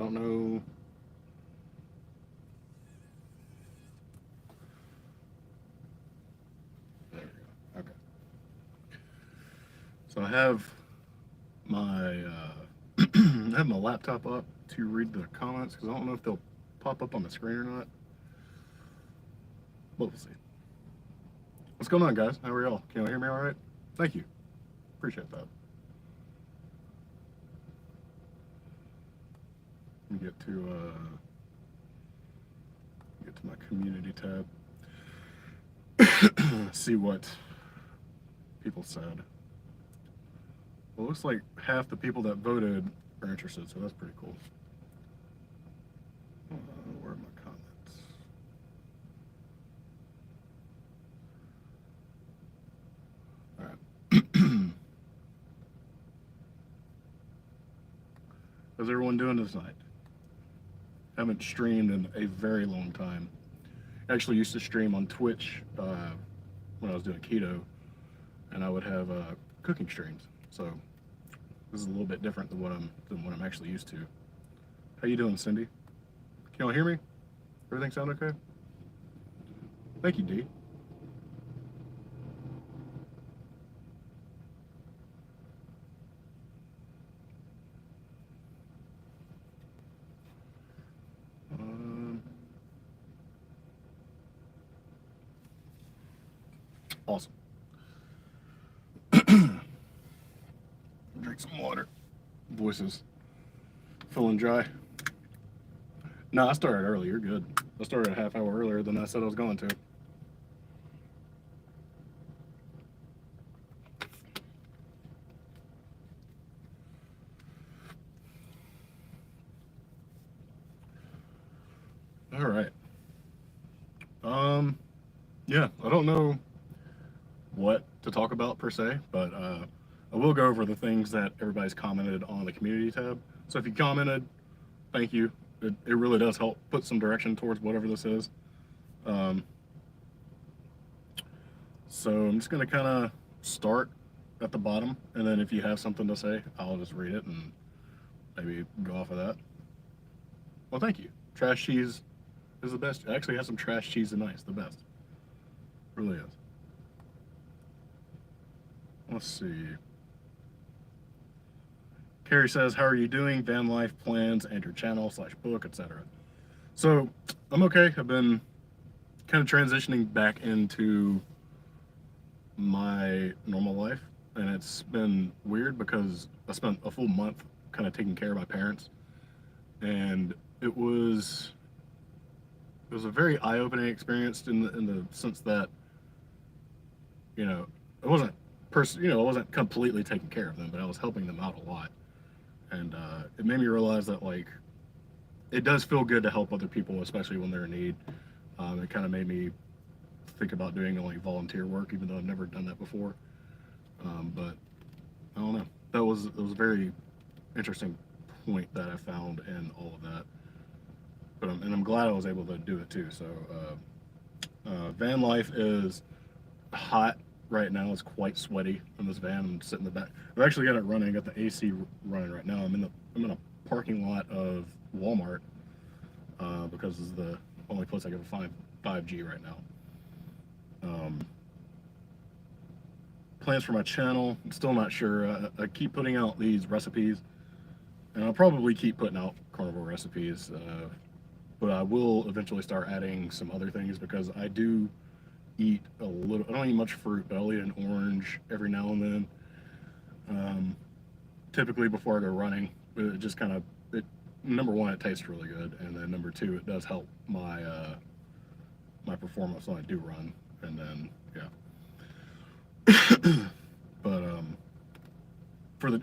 don't know. There we go. Okay. So I have my I have my laptop up to read the comments because I don't know if they'll pop up on the screen or not. But we'll see. What's going on, guys? How are y'all? Can you hear me all right? Thank you. Appreciate that. Let me get to my community tab. See what people said. Well, it looks like half the people that voted are interested, so that's pretty cool. Where are my comments? All right. How's everyone doing this night? Haven't streamed in a very long time. Actually used to stream on Twitch when I was doing keto, and I would have cooking streams. So this is a little bit different than what I'm actually used to. How you doing, Cindy? Can y'all hear me? Everything sound okay? Thank you, D. Awesome. Drink some water. Voice is feeling dry. No, I started early. You're good. I started a half hour earlier than I said I was going to. All right. Yeah, I don't know what to talk about per se, but I will go over the things that everybody's commented on the community tab. So if you commented, thank you. It really does help put some direction towards whatever this is. So I'm just gonna kind of start at the bottom, and then if you have something to say, I'll just read it and maybe go off of that. Well, thank you. Trash cheese is the best. It actually has some trash cheese and ice, the best. It really is. Let's see. Carrie says, how are you doing? Van life plans and your channel / book, etc. So I'm okay. I've been kind of transitioning back into my normal life, and it's been weird because I spent a full month kind of taking care of my parents, and it was a very eye-opening experience in the sense that, you know, I wasn't completely taking care of them, but I was helping them out a lot. And it made me realize that, like, it does feel good to help other people, especially when they're in need. It kind of made me think about doing, like, volunteer work, even though I've never done that before. But I don't know. It was a very interesting point that I found in all of that. But I'm glad I was able to do it too. So van life is hot right now. It's quite sweaty in this van. I'm sitting in the back. I've actually got it running. I got the AC running right now. I'm in a parking lot of Walmart because this is the only place I can find 5G right now. Plans for my channel, I'm still not sure. I keep putting out these recipes, and I'll probably keep putting out carnivore recipes, but I will eventually start adding some other things because I do eat a little. I don't eat much fruit, but I'll eat an orange every now and then. Typically before I go running, but it just kind of, number one, it tastes really good, and then number two, it does help my my performance when I do run, and then yeah. But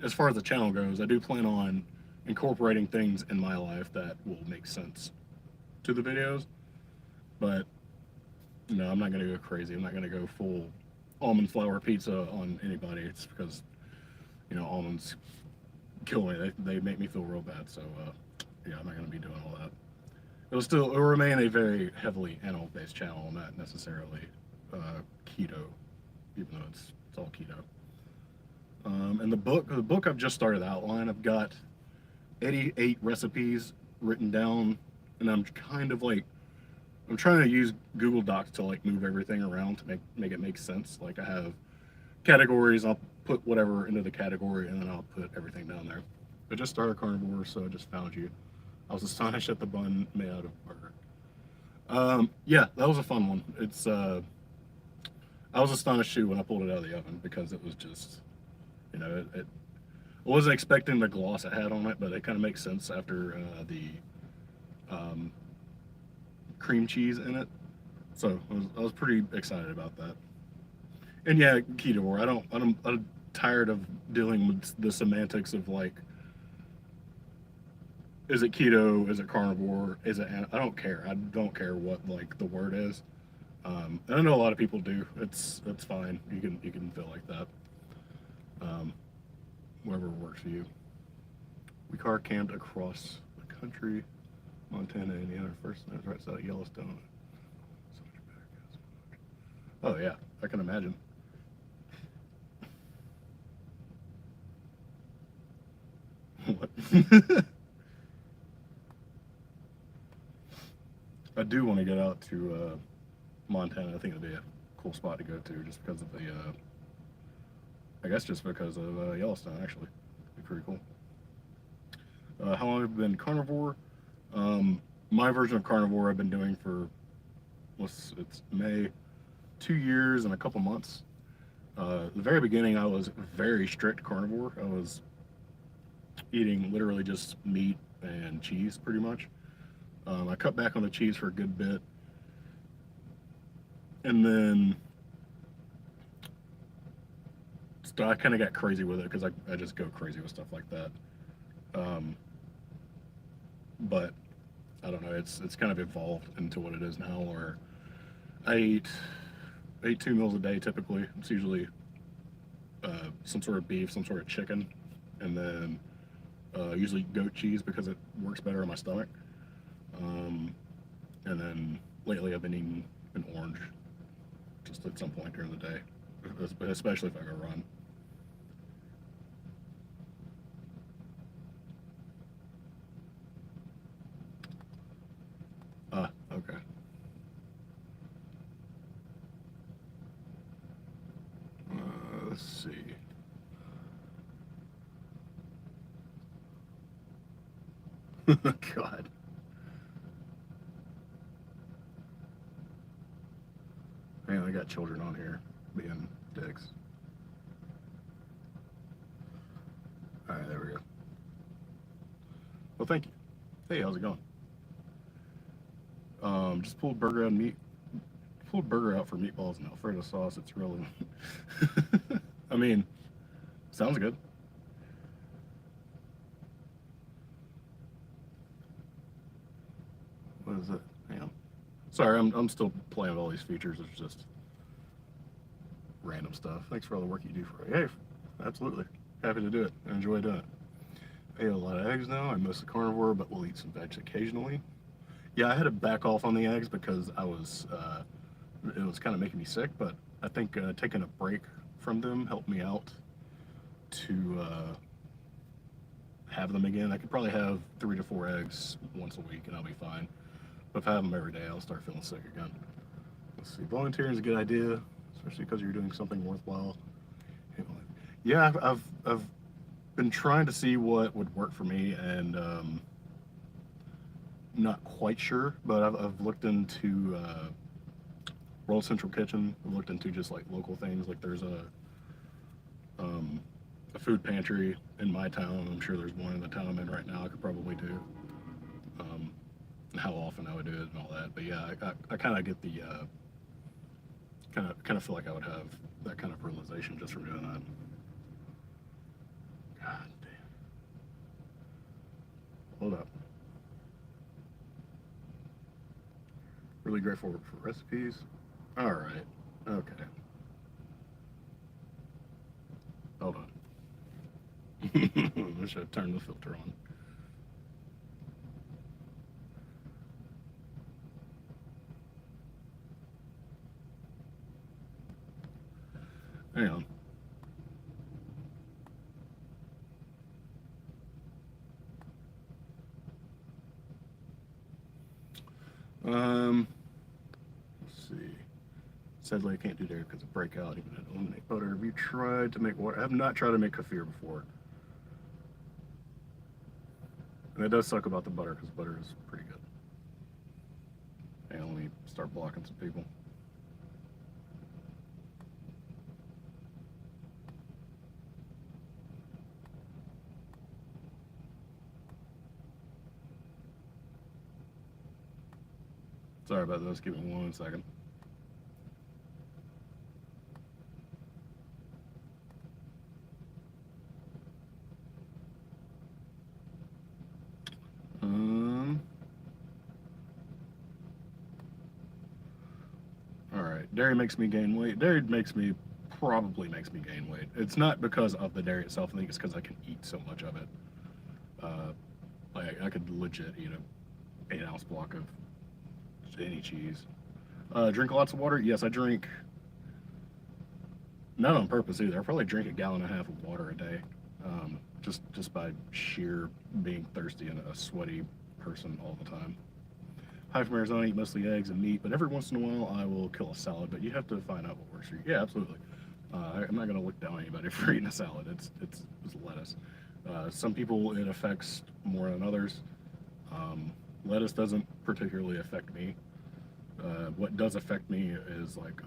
as far as the channel goes, I do plan on incorporating things in my life that will make sense to the videos, but no, I'm not gonna go crazy. I'm not gonna go full almond flour pizza on anybody. It's because, you know, almonds kill me. They make me feel real bad. So yeah, I'm not gonna be doing all that. It'll remain a very heavily animal-based channel, not necessarily keto, even though it's all keto. And the book I've just started the outline. I've got 88 recipes written down, and I'm kind of like I'm trying to use Google Docs to like move everything around to make it make sense. Like I have categories, I'll put whatever into the category, and then I'll put everything down there. I just started Carnivore, so I just found you. I was astonished at the bun made out of burger. Yeah, that was a fun one. I was astonished too when I pulled it out of the oven because it was just, I wasn't expecting the gloss it had on it, but it kind of makes sense after the um, cream cheese in it. So I was pretty excited about that. And yeah, keto. I'm tired of dealing with the semantics of like, is it keto? Is it carnivore? I don't care. I don't care what like the word is. And I know a lot of people do. It's fine. You can feel like that. Um, Whatever works for you. We car camped across the country, Montana, Indiana, first right side of Yellowstone. So much better. Oh yeah, I can imagine. What? I do want to get out to Montana. I think it'd be a cool spot to go to, just because of the. I guess just because of Yellowstone. Actually, it'd be pretty cool. How long have I been carnivore? My version of carnivore I've been doing for it's May, 2 years and a couple months. The very beginning, I was very strict carnivore. I was eating literally just meat and cheese, pretty much. I cut back on the cheese for a good bit, and then I kind of got crazy with it because I just go crazy with stuff like that. Um, but I don't know. It's kind of evolved into what it is now, where I eat 2 meals a day typically. It's usually some sort of beef, some sort of chicken, and then usually goat cheese because it works better on my stomach. Um, and then lately I've been eating an orange just at some point during the day, especially if I go run. Ah, okay. Let's see. God. Man, I got children on here being dicks. All right, there we go. Well, thank you. Hey, how's it going? Just pulled burger out meat. Pulled burger out for meatballs and Alfredo sauce. It's really. I mean, sounds good. What is it? Hang on. Sorry, I'm still playing with all these features. It's just random stuff. Thanks for all the work you do for it. Hey, absolutely. Happy to do it. I enjoy doing it. I eat a lot of eggs now. I'm mostly carnivore, but we'll eat some veg occasionally. Yeah, I had to back off on the eggs because it was kind of making me sick, but I think taking a break from them helped me out to have them again. I could probably have 3 to 4 eggs once a week and I'll be fine. But if I have them every day, I'll start feeling sick again. Let's see. Volunteering is a good idea, especially because you're doing something worthwhile. Yeah, I've been trying to see what would work for me, and not quite sure, but I've looked into World Central Kitchen. I've looked into just like local things. Like there's a food pantry in my town. I'm sure there's one in the town I'm in right now. I could probably do. Um, how often I would do it and all that. But yeah, I kind of get the kind of feel like I would have that kind of realization just from doing that. God damn. Hold up. Really grateful for recipes. All right. Okay. Hold on. I should have turned the filter on. Hang on. Let's see. Sadly, I can't do dairy because of breakout, even at eliminate butter. Have you tried to make water? I have not tried to make kefir before. And it does suck about the butter because butter is pretty good. And let me start blocking some people. Sorry about this. Give me 1 second. All right. Dairy makes me gain weight. Dairy probably makes me gain weight. It's not because of the dairy itself. I think it's because I can eat so much of it. I could legit eat a 8-ounce block of any cheese. Drink lots of water. Yes, I drink. Not on purpose either. I probably drink 1.5 gallons of water a day, just by sheer being thirsty and a sweaty person all the time. Hi from Arizona. I eat mostly eggs and meat, but every once in a while I will kill a salad. But you have to find out what works for you. Yeah, absolutely. I'm not gonna look down on anybody for eating a salad. It's lettuce. Some people it affects more than others. Lettuce doesn't particularly affect me. What does affect me is like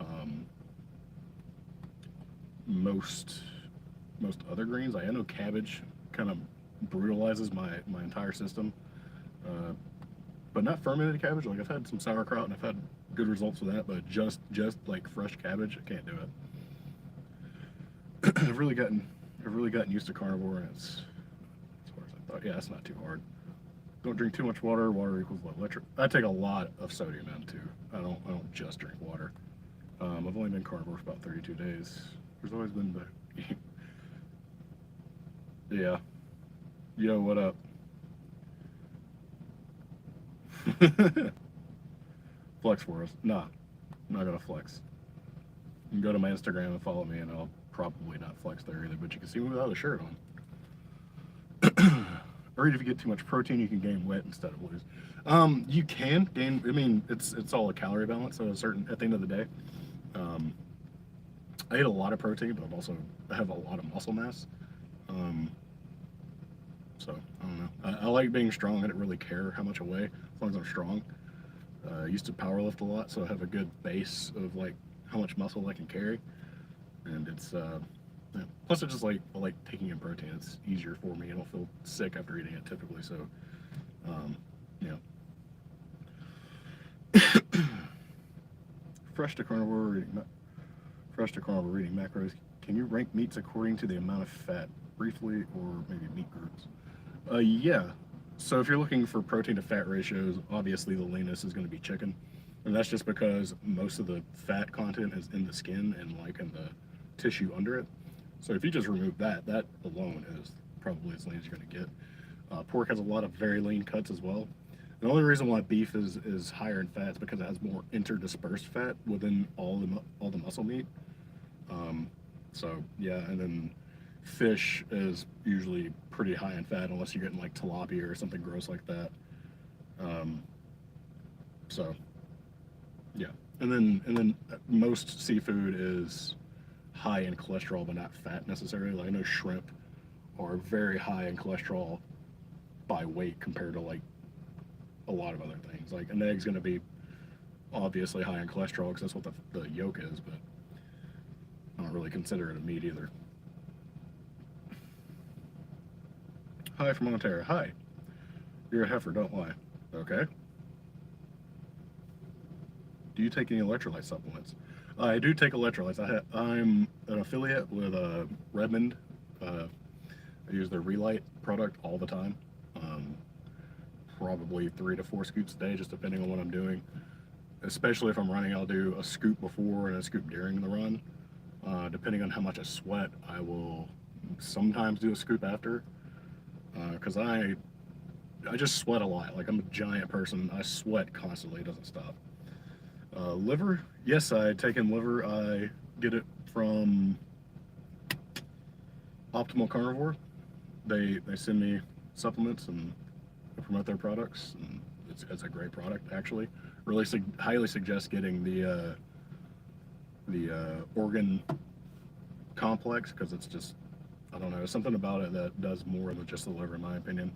most other greens. I know cabbage kind of brutalizes my entire system, but not fermented cabbage. Like I've had some sauerkraut and I've had good results with that, but just like fresh cabbage, I can't do it. I've really gotten used to carnivore, and it's as far as I thought. Yeah, it's not too hard. Don't drink too much water. Water equals electric. I take a lot of sodium in too. I don't just drink water. I've only been carnivore for about 32 days. There's always been the yeah. Yo, what up? Flex for us. Nah, I'm not gonna flex. You can go to my Instagram and follow me, and I'll probably not flex there either. But you can see me without a shirt on. Or if you get too much protein, you can gain weight instead of lose. You can gain. I mean, it's all a calorie balance. So at the end of the day, I eat a lot of protein, but I have a lot of muscle mass. Um, so I don't know. I like being strong. I didn't really care how much I weigh as long as I'm strong. I used to power lift a lot, so I have a good base of like how much muscle I can carry, and it's yeah. Plus I like taking in protein. It's easier for me. I don't feel sick after eating it typically. So, yeah. Fresh to carnivore reading macros. Can you rank meats according to the amount of fat, briefly, or maybe meat groups? Yeah. So if you're looking for protein to fat ratios, obviously the leanest is going to be chicken, and that's just because most of the fat content is in the skin and like in the tissue under it. So if you just remove that, that alone is probably as lean as you're going to get. Pork has a lot of very lean cuts as well. The only reason why beef is higher in fat is because it has more interdispersed fat within all the muscle meat. So yeah, and then fish is usually pretty high in fat unless you're getting like tilapia or something gross like that. So yeah, and then most seafood is high in cholesterol but not fat necessarily. Like I know shrimp are very high in cholesterol by weight compared to like a lot of other things. Like an egg's going to be obviously high in cholesterol because that's what the yolk is, but I don't really consider it a meat either. Hi from Ontario. Hi. You're a heifer, don't lie. Okay. Do you take any electrolyte supplements? I do take electrolytes. I'm an affiliate with REDMOND. I use their Relight product all the time. Probably 3 to 4 scoops a day, just depending on what I'm doing. Especially if I'm running, I'll do a scoop before and a scoop during the run. Depending on how much I sweat, I will sometimes do a scoop after. Because I just sweat a lot. Like I'm a giant person. I sweat constantly. It doesn't stop. Liver? Yes, I take in liver. I get it from Optimal Carnivore. They send me supplements and promote their products, and it's a great product actually. Really highly suggest getting the organ complex, because it's just, I don't know, something about it that does more than just the liver in my opinion.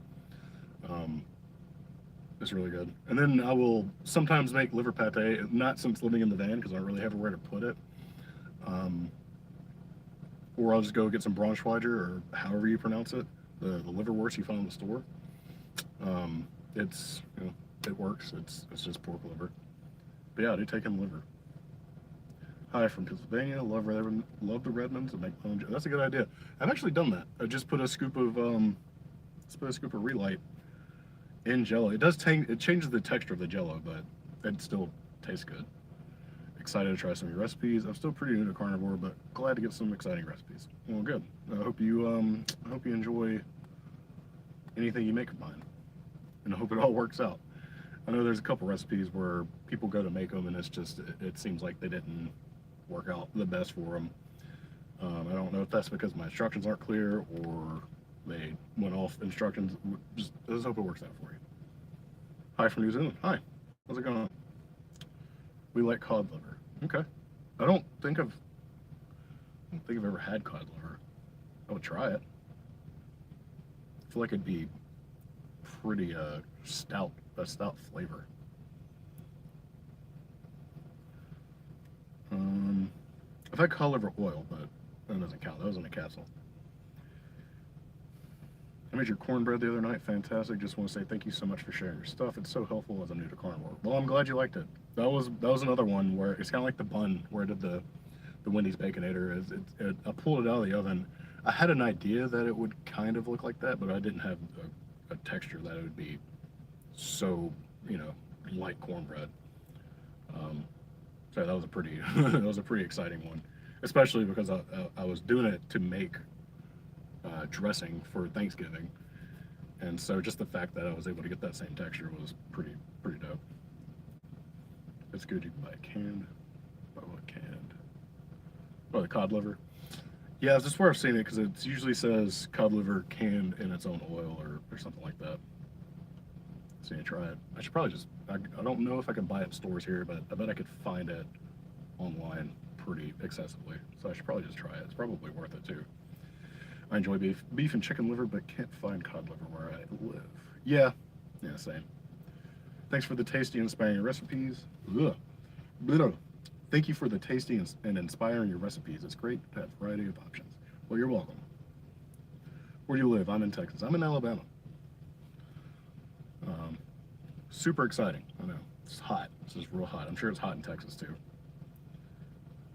It's really good. And then I will sometimes make liver pate, not since living in the van because I don't really have where to put it. Or I'll just go get some Braunschweiger, or however you pronounce it, the liverwurst you find in the store. It's, you know, it works. It's just pork liver. But yeah, I do take in liver. Hi from Pennsylvania. Love the Redmonds and make my own. That's a good idea. I've actually done that. I just put a scoop of Relight in Jello. It changes the texture of the Jello, but it still tastes good. Excited to try some of your recipes. I'm still pretty new to carnivore, but glad to get some exciting recipes. Well, good. I hope you enjoy anything you make of mine, and I hope it all works out. I know there's a couple recipes where people go to make them, and it seems like they didn't work out the best for them. I don't know if that's because my instructions aren't clear or they went off instructions. Just hope it works out for you. Hi from New Zealand. Hi. How's it going? We like cod liver. Okay. I don't think I've ever had cod liver. I would try it. I feel like it'd be pretty stout, a stout flavor. I've had cod liver oil, but that doesn't count. That was in a capsule. I made your cornbread the other night. Fantastic. Just want to say thank you so much for sharing your stuff. It's so helpful as I'm new to carnivore. Well, I'm glad you liked it. That was another one where it's kind of like the bun where I did the Wendy's Baconator. I pulled it out of the oven. I had an idea that it would kind of look like that, but I didn't have a texture that it would be so, you know, like cornbread. So that was a pretty that was a pretty exciting one, especially because I was doing it to make dressing for Thanksgiving, and so just the fact that I was able to get that same texture was pretty dope. It's good. You can buy it canned. Buy what canned? Oh, the cod liver. Yeah, that's where I've seen it, because it usually says cod liver canned in its own oil or something like that. So you try it. I should probably just, I don't know if I can buy it in stores here, but I bet I could find it online pretty accessibly. So I should probably just try it. It's probably worth it too. I enjoy beef and chicken liver, but can't find cod liver where I live. Yeah, same. Thanks for the tasty and inspiring recipes. Ugh. Thank you for the tasty and inspiring your recipes. It's great to have a variety of options. Well, you're welcome. Where do you live? I'm in Texas. I'm in Alabama. Super exciting. I know. It's hot. This is real hot. I'm sure it's hot in Texas too.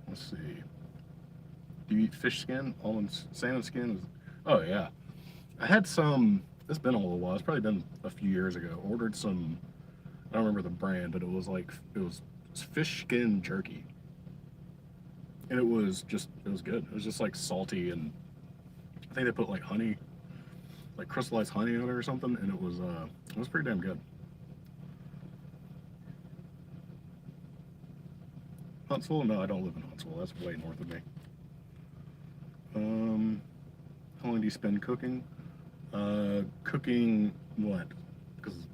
Let's see. Do you eat fish skin? Salmon skin? Oh yeah. I had some, it's been a little while. It's probably been a few years ago. Ordered some, I don't remember the brand, but it was fish skin jerky. And it was good. It was just like salty, and I think they put like honey, like crystallized honey on it or something, and it was pretty damn good. Huntsville? No, I don't live in Huntsville. That's way north of me. How long do you spend cooking? Cooking what? Because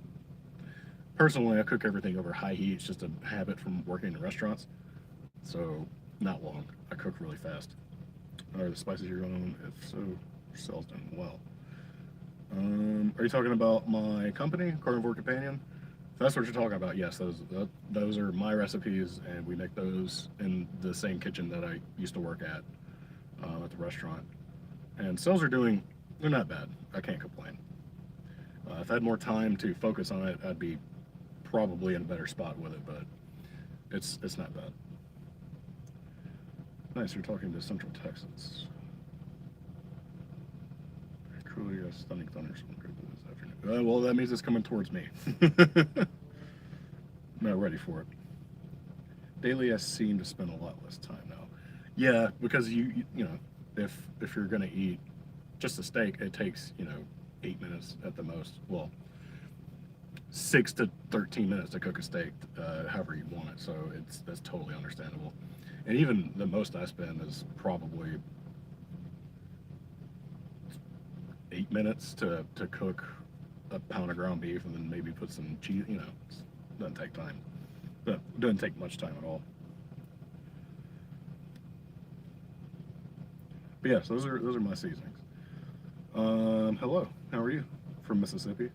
personally, I cook everything over high heat. It's just a habit from working in restaurants. So not long. I cook really fast. Are the spices you're on? If so, your sales done well. Are you talking about my company, Carnivore Companion? If that's what you're talking about, yes, those are my recipes, and we make those in the same kitchen that I used to work at the restaurant. And sales they're not bad. I can't complain. If I had more time to focus on it, I'd be probably in a better spot with it, but it's not bad. Nice, you're talking to Central Texas. Truly a stunning thunderstorm this afternoon. Well, that means it's coming towards me. I'm not ready for it. Daily, I seem to spend a lot less time now. Yeah, because you know, if you're gonna eat just a steak, it takes, you know, 8 minutes at the most. Well, 6 to 13 minutes to cook a steak, however you want it. So that's totally understandable. And even the most I spend is probably 8 minutes to cook a pound of ground beef and then maybe put some cheese. You know, it doesn't take time. But it doesn't take much time at all. But yes, those are my seasonings. Hello, how are you? From Mississippi.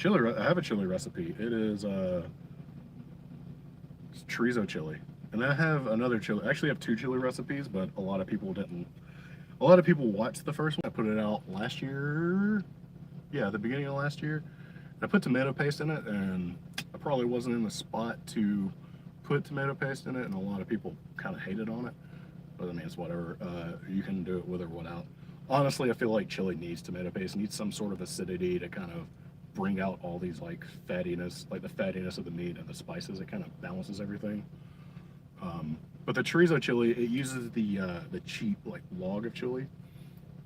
I have a chili recipe. It is it's chorizo chili, and I have another chili. I actually have two chili recipes, but a lot of people didn't. A lot of people watched the first one. I put it out last year. Yeah, the beginning of last year. I put tomato paste in it, and I probably wasn't in the spot to put tomato paste in it, and a lot of people kind of hated on it. But I mean, it's whatever. You can do it with or without. Honestly, I feel like chili needs tomato paste. Needs some sort of acidity to kind of bring out all these like fattiness, like the fattiness of the meat and the spices. It kind of balances everything. But the chorizo chili, it uses the cheap like log of chili.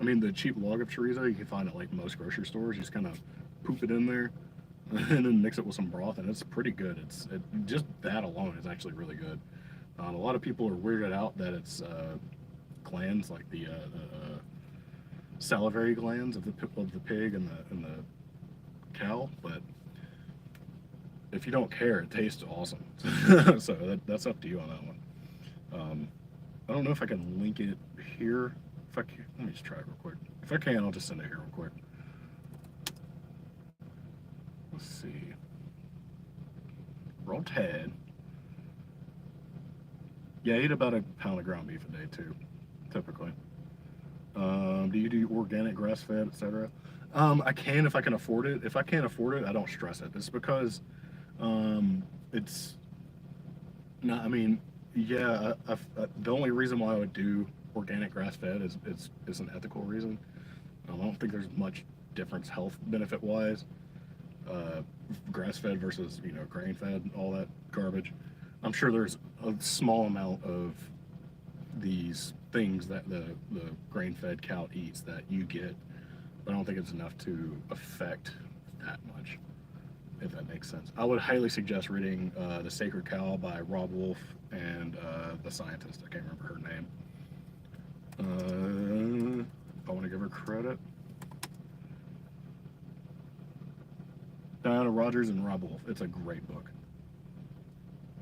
I mean, the cheap log of chorizo you can find at like most grocery stores. You just kind of poop it in there and then mix it with some broth, and it's pretty good. Just that alone is actually really good. A lot of people are weirded out that it's glands, like the salivary glands of the pig and the cow, but if you don't care, it tastes awesome. So that's up to you on that one. I don't know if I can link it here. If I can, let me just try it real quick. If I can, I'll just send it here real quick. Let's see. Roll Ted. Yeah, I eat about a pound of ground beef a day too, typically. Do you do organic, grass-fed, etc.? I can if I can afford it. If I can't afford it, I don't stress it. It's because it's not. I mean, yeah. The only reason why I would do organic, grass-fed is an ethical reason. I don't think there's much difference health benefit-wise. Grass-fed versus grain-fed, all that garbage. I'm sure there's a small amount of these things that the grain-fed cow eats that you get, but I don't think it's enough to affect that much, if that makes sense. I would highly suggest reading The Sacred Cow by Rob Wolf and the scientist. I can't remember her name. I want to give her credit. Diana Rogers and Rob Wolf. It's a great book.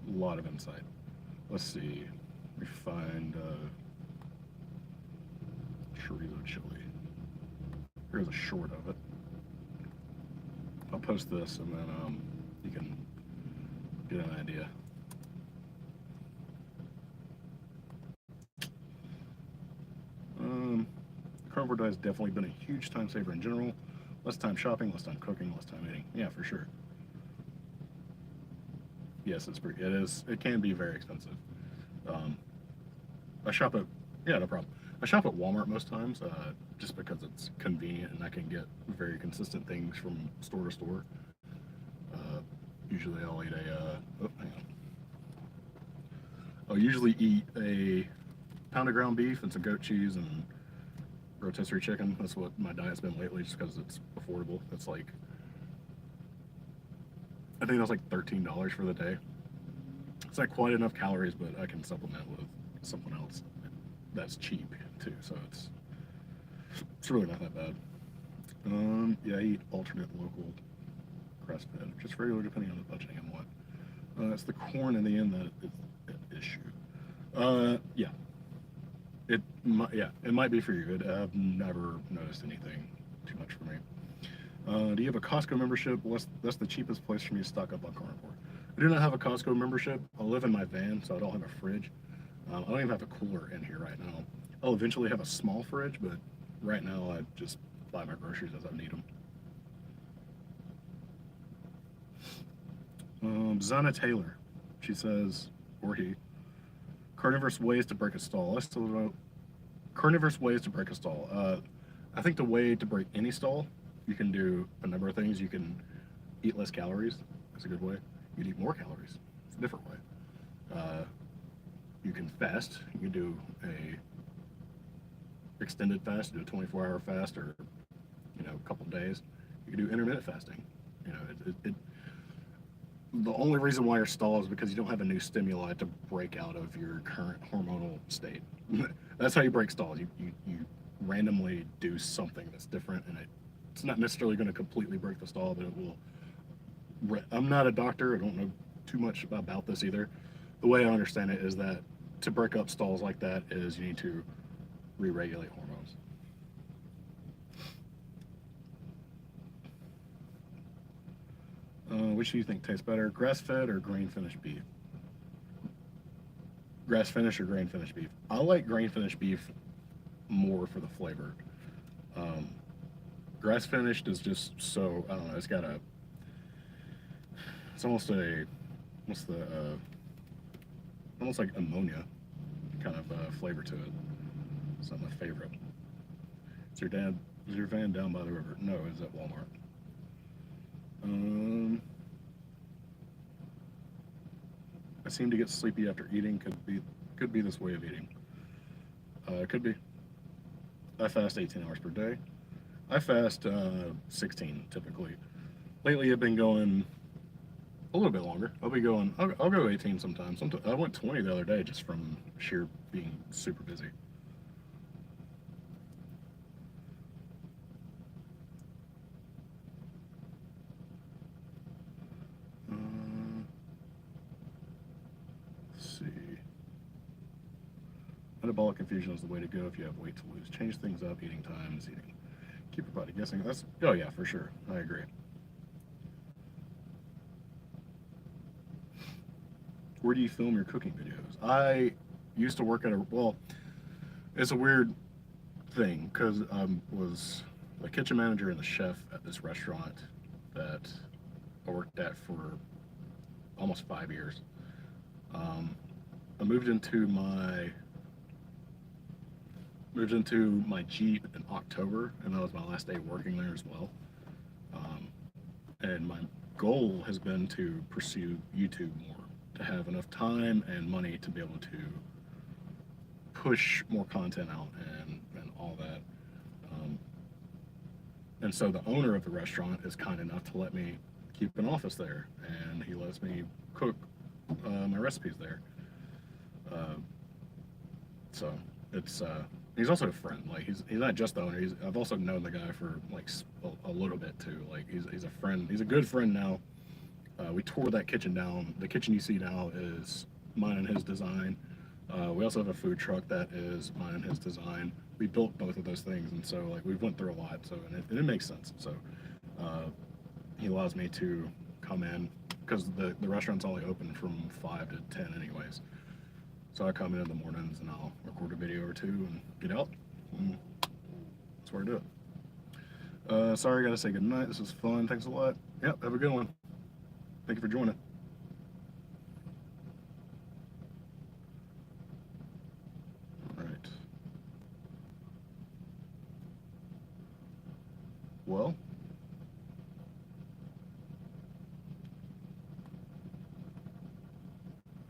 A lot of insight. Let's see. Let me find chorizo chili. Here's a short of it. I'll post this and then you can get an idea. Carnivore diet has definitely been a huge time saver in general. Less time shopping, less time cooking, less time eating. Yeah, for sure. Yes, it can be very expensive. I shop at, yeah, no problem. I shop at Walmart most times, just because it's convenient and I can get very consistent things from store to store. Usually I'll eat I'll usually eat a pound of ground beef and some goat cheese and rotisserie chicken. That's what my diet's been lately, just because it's affordable. It's like, I think that's like $13 for the day. It's not quite enough calories, but I can supplement with something else that's cheap too, so it's really not that bad. Yeah, I eat alternate local grass-fed, just regular depending on the budgeting and what. It's the corn in the end that is an issue. Yeah. It might be for you. I've never noticed anything too much for me. Do you have a Costco membership? That's the cheapest place for me to stock up on carnivore. I do not have a Costco membership. I live in my van, so I don't have a fridge. I don't even have a cooler in here right now. I'll eventually have a small fridge, but right now I just buy my groceries as I need them. Zana Taylor, she says, or he, carnivorous ways to break a stall. Let's talk about carnivorous ways to break a stall. I think the way to break any stall, you can do a number of things. You can eat less calories. That's a good way. You can eat more calories. It's a different way. You can fast. You can do a extended fast, do a 24-hour fast, or a couple days. You can do intermittent fasting. The only reason why you're stalled is because you don't have a new stimuli to break out of your current hormonal state. That's how you break stalls. You randomly do something that's different, and it It's not necessarily going to completely break the stall, but it will. I'm not a doctor. I don't know too much about this either. The way I understand it is that to break up stalls like that is you need to re-regulate hormones. Which do you think tastes better, grass-fed or grain-finished beef? Grass-finished or grain-finished beef? I like grain-finished beef more for the flavor. Um, Grass-finished is just so, I don't know, it's got a, it's almost a, what's the, almost like ammonia kind of flavor to it. It's not my favorite. Is your van down by the river? No, it's at Walmart. I seem to get sleepy after eating. Could be this way of eating. Could be. I fast 18 hours per day. I fast 16 typically. Lately, I've been going a little bit longer. I'll be going. I'll go 18 sometimes. I went 20 the other day just from sheer being super busy. Let's see. Metabolic confusion is the way to go if you have weight to lose. Change things up, eating times, eating. Keep your body guessing. That's, oh yeah, for sure. I agree. Where do you film your cooking videos? I used to work at a, well, it's a weird thing because I was the kitchen manager and the chef at this restaurant that I worked at for almost 5 years. I moved into my Jeep in October, and that was my last day working there as well. And my goal has been to pursue YouTube more, to have enough time and money to be able to push more content out and all that. And so the owner of the restaurant is kind enough to let me keep an office there, and he lets me cook my recipes there. So it's he's also a friend. Like he's not just the owner. I've also known the guy for like a little bit too. Like he's a friend. He's a good friend now. We tore that kitchen down. The kitchen you see now is mine and his design. We also have a food truck that is mine and his design. We built both of those things, and so like we went through a lot. So and it makes sense. So he allows me to come in because the restaurant's only open from 5 to 10 anyways. So I come in the mornings and I'll record a video or two and get out. And that's where I do it. Sorry, I gotta say goodnight. This was fun. Thanks a lot. Yep, have a good one. Thank you for joining. All right. Well,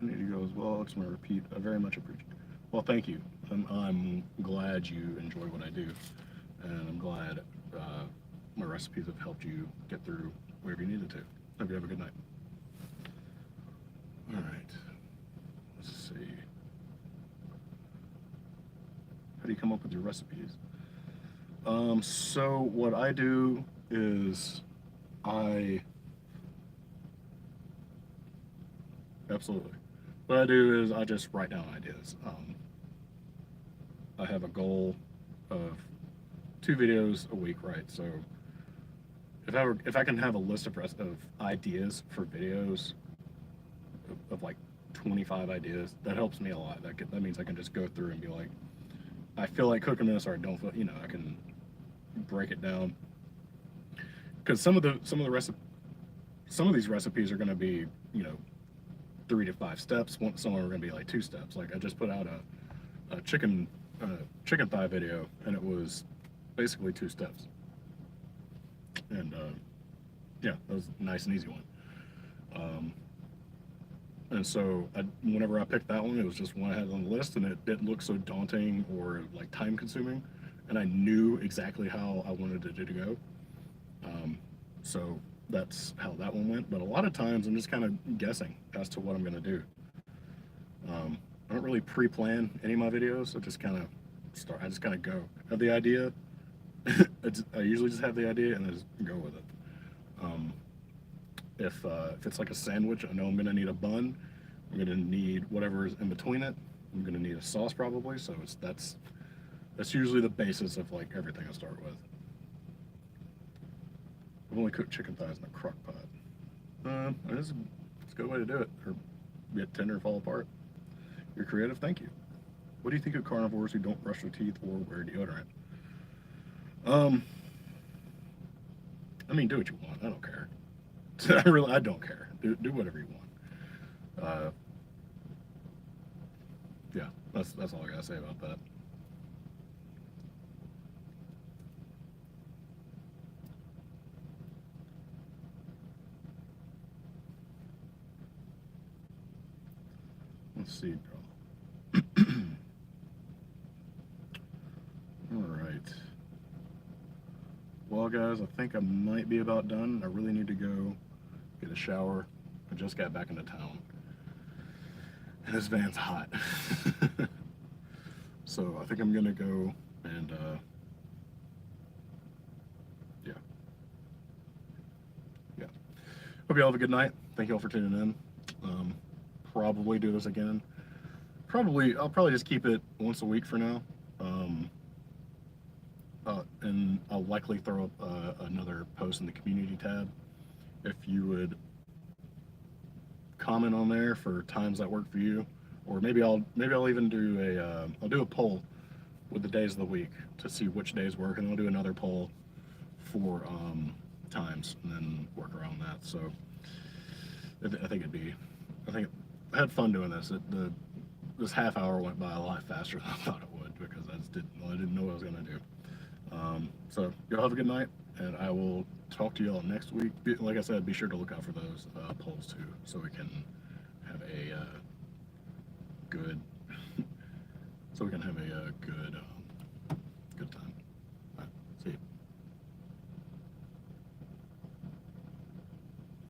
I need to go as well. I just want to repeat, I very much appreciate it. Well, thank you. I'm glad you enjoy what I do, and I'm glad my recipes have helped you get through wherever you needed to. Hope you have a good night. All right. Let's see. How do you come up with your recipes? So what I do is absolutely. What I do is I just write down ideas. I have a goal of 2 videos a week, right? So if I can have a list of ideas for videos of like 25 ideas, that helps me a lot. That means I can just go through and be like, I feel like cooking this, or I don't feel, I can break it down. Because some of these recipes are going to be, 3 to 5 steps. Some are going to be like 2 steps. Like I just put out a chicken thigh video, and it was basically 2 steps. And yeah, that was a nice and easy one. And so whenever I picked that one, it was just one I had on the list, and it didn't look so daunting or like time consuming, and I knew exactly how I wanted it to go. So that's how that one went. But a lot of times I'm just kind of guessing as to what I'm going to do. I don't really pre-plan any of my videos. I just kind of go. I have the idea, I usually just have the idea and I just go with it. Um, if it's like a sandwich, I know I'm gonna need a bun. I'm gonna need whatever is in between it. I'm gonna need a sauce probably. So that's usually the basis of like everything I start with. I've only cooked chicken thighs in a crock pot. It's a good way to do it, or get tender and fall apart. You're creative, thank you. What do you think of carnivores who don't brush their teeth or wear deodorant? Um, I mean, do what you want. I don't care. I don't care. Do whatever you want. Yeah, that's all I gotta say about that. Let's see, girl. All right. Well, guys, I think I might be about done. I really need to go get a shower. I just got back into town, and this van's hot. So I think I'm gonna go and yeah, yeah. Hope you all have a good night. Thank you all for tuning in. Probably do this again. I'll probably just keep it once a week for now. And I'll likely throw up another post in the community tab. If you would comment on there for times that work for you, or maybe I'll even do I'll do a poll with the days of the week to see which days work, and I'll do another poll for times, and then work around that. So I think I had fun doing this. This half hour went by a lot faster than I thought it would because I didn't know what I was gonna do. So y'all have a good night, and I will talk to y'all next week. Like I said, be sure to look out for those polls too, so we can have a good, so we can have a good